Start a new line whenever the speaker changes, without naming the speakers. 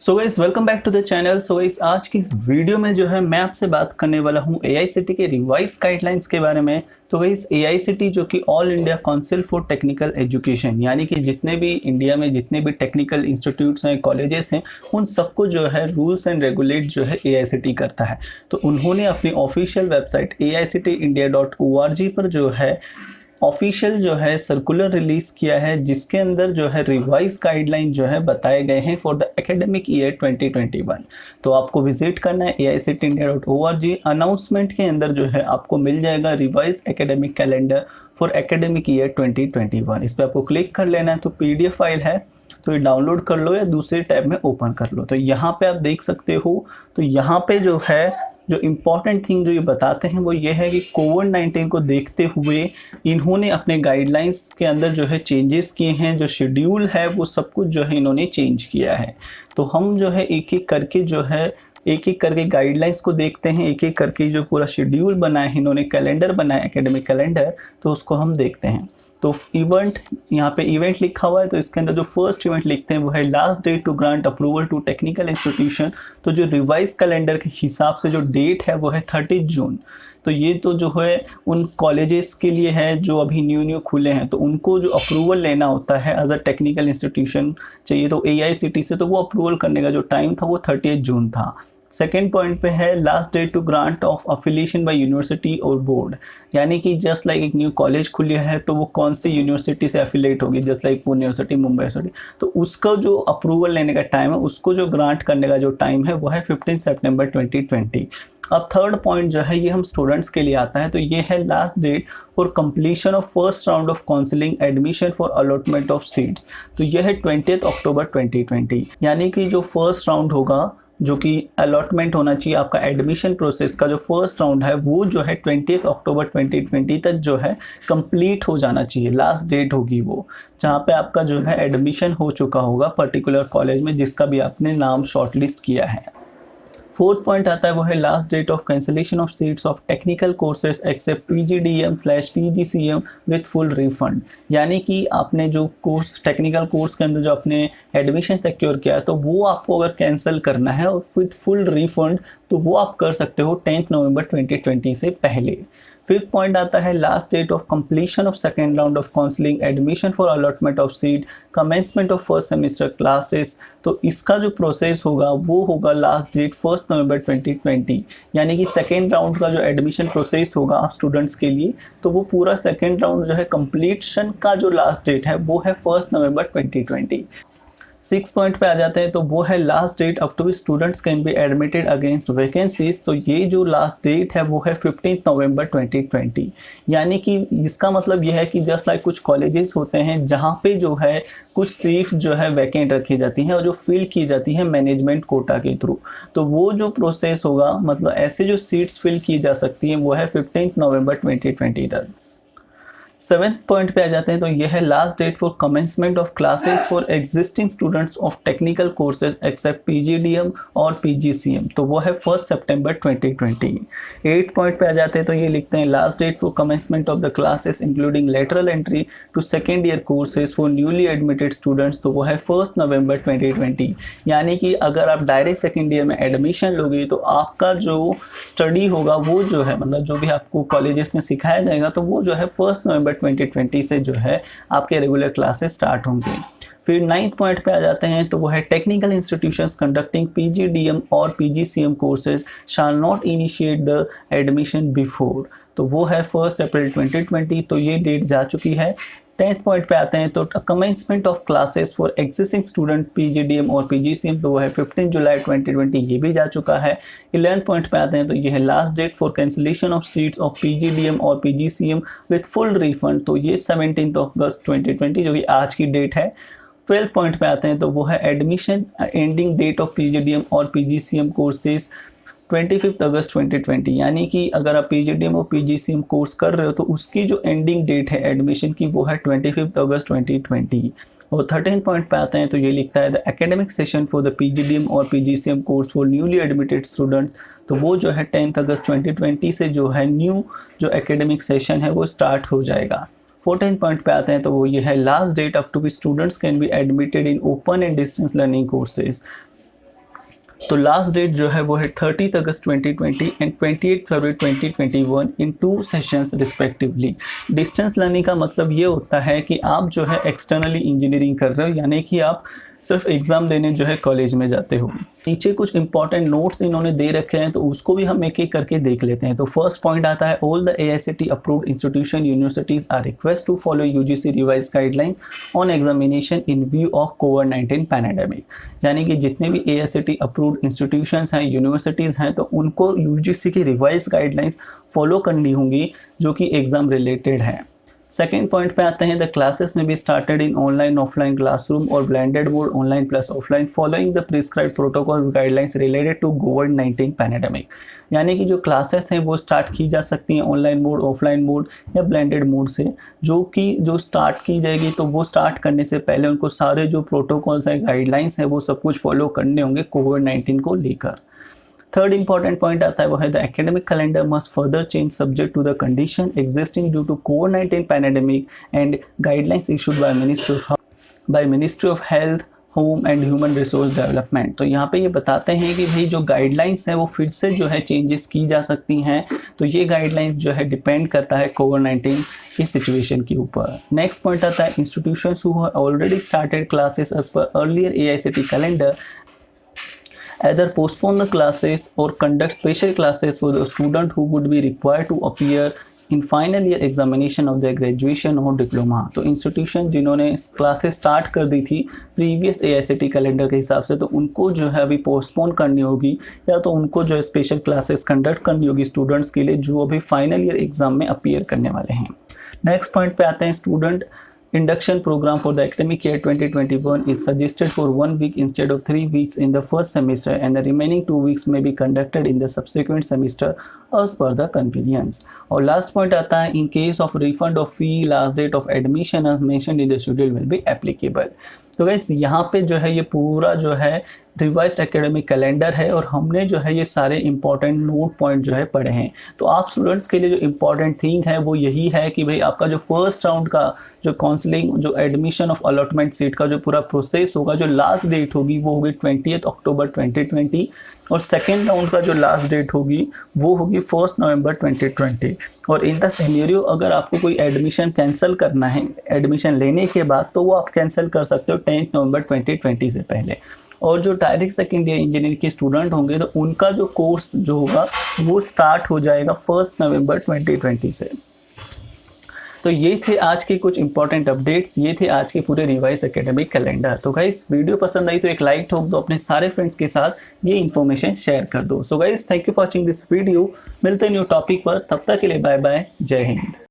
So guys welcome back to the channel. So guys आज की इस वीडियो में जो है मैं आपसे बात करने वाला हूँ AICTE के रिवाइज गाइडलाइंस के बारे में। तो गाइस AICTE जो कि all India council for technical education, यानी कि जितने भी इंडिया में जितने भी टेक्निकल इंस्टीट्यूट्स हैं, कॉलेजेस हैं, उन सबको जो है रूल्स एंड रेगुलेट जो है AICTE करता है। तो उन्होंने अपनी ऑफिशियल वेबसाइट AICTEindia.org पर जो है ऑफिशियल जो है सर्कुलर रिलीज किया है, जिसके अंदर जो है रिवाइज गाइडलाइन जो है बताए गए हैं फॉर द एकेडमिक ईयर 2021। तो आपको विजिट करना है AICTEindia.org। अनाउंसमेंट के अंदर जो है आपको मिल जाएगा revise academic calendar for academic year 2021। इस पर आपको क्लिक कर लेना है। तो PDF फाइल है, तो ये डाउनलोड कर लो या दूसरे टैब में ओपन कर लो। तो यहाँ पे आप देख सकते हो, तो यहाँ पे जो है जो इम्पॉर्टेंट थिंग जो ये बताते हैं वो ये है कि कोविड-19 को देखते हुए इन्होंने अपने गाइडलाइंस के अंदर जो है चेंजेस किए हैं। जो शेड्यूल है वो सब कुछ जो है इन्होंने चेंज किया है। तो हम जो है एक एक करके गाइडलाइंस को देखते हैं, एक एक करके जो पूरा शेड्यूल बनाया है इन्होंने, कैलेंडर बनाया एकेडमिक कैलेंडर, तो उसको हम देखते हैं। तो इवेंट, यहाँ पे इवेंट लिखा हुआ है, तो इसके अंदर जो फर्स्ट इवेंट लिखते हैं वो है last date to grant approval to technical institution. तो जो रिवाइज कैलेंडर के हिसाब से जो डेट है वो है 30 जून। तो ये तो जो है उन कॉलेजेस के लिए है जो अभी न्यू खुले हैं, तो उनको जो अप्रूवल लेना होता है एज अ टेक्निकल इंस्टीट्यूशन चाहिए, तो AICTE से, तो वो अप्रूवल करने का जो टाइम था वो 30 जून था। सेकेंड पॉइंट पे है last date to grant of affiliation by university और बोर्ड, यानी कि जस्ट लाइक एक न्यू कॉलेज खुली है तो वो कौन सी यूनिवर्सिटी से एफिलेट होगी, just like Pune university, Mumbai university, तो उसका जो अप्रूवल लेने का टाइम है, उसको जो ग्रांट करने का जो टाइम है वो है 15 सितंबर 2020। अब थर्ड पॉइंट जो है ये हम स्टूडेंट्स के लिए आता है, तो ये है last date for completion of first round of counselling admission for allotment of seats. तो यह है 20 अक्टूबर 2020, यानी कि जो फर्स्ट राउंड होगा, जो कि अलॉटमेंट होना चाहिए आपका एडमिशन प्रोसेस का, जो फर्स्ट राउंड है वो जो है 20 अक्टूबर 2020 तक जो है कंप्लीट हो जाना चाहिए। लास्ट डेट होगी वो, जहाँ पे आपका जो है एडमिशन हो चुका होगा पर्टिकुलर कॉलेज में जिसका भी आपने नाम शॉर्टलिस्ट किया है। फोर्थ पॉइंट आता है वो है last date of cancellation of seats of technical courses except PGDM/PGCM with full refund, यानी कि आपने जो कोर्स टेक्निकल कोर्स के अंदर जो आपने एडमिशन सिक्योर किया है, तो वो आपको अगर कैंसिल करना है और विथ फुल रिफंड, तो वो आप कर सकते हो 10 नवंबर 2020 से पहले। फिफ्थ पॉइंट आता है last date of completion of second round of counselling admission for allotment of seat, commencement of first semester classes. तो इसका जो प्रोसेस होगा वो होगा लास्ट डेट 1 नवंबर 2020, यानी कि सेकेंड राउंड का जो एडमिशन प्रोसेस होगा आप स्टूडेंट्स के लिए, तो वो पूरा सेकेंड राउंड जो है कंप्लीशन का जो लास्ट डेट है वो है 1 नवंबर 2020। 6 पॉइंट पे आ जाते हैं, तो वो है last date up to students can be admitted against vacancies. तो ये जो लास्ट डेट है वो है 15 नवंबर 2020, यानी कि इसका मतलब ये है कि जस्ट लाइक कुछ कॉलेजेस होते हैं जहाँ पे जो है कुछ सीट्स जो है वैकेंट रखी जाती हैं और जो फिल की जाती हैं मैनेजमेंट कोटा के थ्रू, तो वो जो प्रोसेस होगा, मतलब ऐसे जो सीट्स फिल की जा सकती हैं वो है 15 नवंबर 2020 तक। 7th पॉइंट पे आ जाते हैं, तो यह है last date for commencement of classes for existing students of technical courses except PGDM और PGCM, तो वो है 1 सितंबर 2020। 8th पॉइंट पे आ जाते हैं, तो ये लिखते हैं last date for commencement of the classes including lateral entry to second year courses for newly admitted students, तो वो है 1 नवंबर 2020, यानी कि अगर आप डायरेक्ट सेकेंड ईयर में एडमिशन लोगे तो आपका जो स्टडी होगा वो जो है, मतलब जो भी आपको कॉलेजेस में सिखाया जाएगा, तो वो जो है 1 नवंबर 2020 से जो है आपके रेगुलर क्लासेस स्टार्ट होंगे। फिर 9th पॉइंट पे आ जाते हैं, तो वो है टेक्निकल इंस्टीट्यूशंस कंडक्टिंग PGDM और PGCM courses shall not initiate the admission before, तो वो है 1 अप्रैल 2020, तो ये डेट जा चुकी है। 10th पॉइंट पे आते हैं, तो commencement of classes for existing student PGDM और PGCM, तो वो है 15 जुलाई 2020, ये भी जा चुका है। 11th पॉइंट पे आते हैं, तो ये है last date for cancellation of seats of PGDM और PGCM विथ फुल रिफंड, तो ये 17 अगस्त 2020 जो कि आज की डेट है। 12th पॉइंट पे आते हैं, तो वो है admission ending date of PGDM और PGCM कोर्सेज 25 अगस्त 2020, यानी कि अगर आप PGDM और PGCM कोर्स कर रहे हो तो उसकी जो एंडिंग डेट है एडमिशन की वो है 25 अगस्त 2020। और 13 पॉइंट पे आते हैं, तो ये लिखता है the academic session for the PGDM और PGCM course for newly admitted students, तो वो जो है 10 अगस्त 2020 से जो है न्यू जो एकेडमिक सेशन है वो स्टार्ट हो जाएगा। 14 पॉइंट पे आते हैं, तो वो ये है last date up to be students can be admitted in open and distance learning courses, तो लास्ट डेट जो है वो है 30 August 2020 and 28 February 2021 in 2 sessions respectively. Distance learning का मतलब ये होता है कि आप जो है एक्सटर्नली इंजीनियरिंग कर रहे हो, यानी कि आप सिर्फ एग्ज़ाम देने जो है कॉलेज में जाते हो। नीचे कुछ इंपॉर्टेंट नोट्स इन्होंने दे रखे हैं, तो उसको भी हम एक एक करके देख लेते हैं। तो फर्स्ट पॉइंट आता है, all the AICTE approved institution universities are request to follow UGC revise guideline on examination in view of कोविड-19 पैंडेमिक। यानी कि जितने भी AICTE अप्रूव्ड इंस्टीट्यूशंस हैं, यूनिवर्सिटीज़ हैं, तो उनको UGC की रिवाइज गाइडलाइंस फॉलो करनी होंगी जो कि एग्ज़ाम रिलेटेड है। सेकेंड पॉइंट पे आते हैं, द क्लासेस में be started in online offline classroom और blended mode online plus offline following the prescribed protocols guidelines related to कोविड-19 पैंडेमिक। यानी कि जो क्लासेस हैं वो स्टार्ट की जा सकती हैं ऑनलाइन मोड, ऑफलाइन मोड या ब्लेंडेड मोड से, जो स्टार्ट की जाएगी तो वो स्टार्ट करने से पहले उनको सारे जो प्रोटोकॉल्स हैं, गाइडलाइंस हैं, वो सब कुछ फॉलो करने होंगे कोविड-19 को लेकर। थर्ड इंपॉर्टेंट पॉइंट आता है वो है, the academic calendar must further change subject to the condition existing due to कोविड-19 pandemic and guidelines issued by ministry of health, home and human resource development. तो यहाँ पे ये बताते हैं कि भाई जो गाइडलाइंस हैं वो फिर से जो है चेंजेस की जा सकती हैं। तो ये गाइडलाइंस जो है डिपेंड करता है कोविड-19 की सिचुएशन के ऊपर। नेक्स्ट पॉइंट आता है, institutions who have already started classes as per earlier AICTE calendar either postpone the classes or conduct special classes for the student who would be required to appear in final year examination of their graduation or diploma। तो institution जिन्होंने classes start कर दी थी previous AICTE calendar के हिसाब से, तो उनको जो है अभी पोस्टपोन करनी होगी या तो उनको जो है स्पेशल क्लासेस कंडक्ट करनी होगी स्टूडेंट्स के लिए जो अभी फाइनल ईयर एग्जाम में अपीयर करने वाले हैं। नेक्स्ट पॉइंट पे आते हैं, student induction program for the academic year 2021 is suggested for 1 week instead of 3 weeks in the first semester, and the remaining 2 weeks may be conducted in the subsequent semester as per the convenience। और last point आता है, in case of refund of fee, last date of admission as mentioned in the schedule will be applicable। तो guys यहाँ पे जो है ये पूरा जो है रिवाइज्ड एकेडमिक कैलेंडर है और हमने जो है ये सारे इंपॉर्टेंट नोट पॉइंट जो है पढ़े हैं। तो आप स्टूडेंट्स के लिए जो इंपॉर्टेंट थिंग है वो यही है कि भाई आपका जो फर्स्ट राउंड का जो काउंसलिंग, जो एडमिशन ऑफ अलॉटमेंट सीट का जो पूरा प्रोसेस होगा, जो लास्ट डेट होगी वो होगी 20 अक्टूबर 2020 और सेकेंड राउंड का जो लास्ट डेट होगी वो होगी 1 नवंबर 2020। और इन द सिनेरियो अगर आपको कोई एडमिशन कैंसिल करना है एडमिशन लेने के बाद, तो वो आप कैंसिल कर सकते हो 10 नवंबर 2020 से पहले। और जो डायरेक्ट सेकेंड ईयर इंजीनियरिंग के स्टूडेंट होंगे तो उनका जो कोर्स जो होगा वो स्टार्ट हो जाएगा 1 नवंबर 2020 से। तो ये थे आज के कुछ इंपॉर्टेंट अपडेट्स, ये थे आज के पूरे रिवाइज एकेडमिक कैलेंडर। तो गाइस वीडियो पसंद आई तो एक लाइक ठोक दो, अपने सारे फ्रेंड्स के साथ ये इन्फॉर्मेशन शेयर कर दो। So guys thank you for watching this video. मिलते हैं न्यू टॉपिक पर, तब तक के लिए बाय बाय, जय हिंद।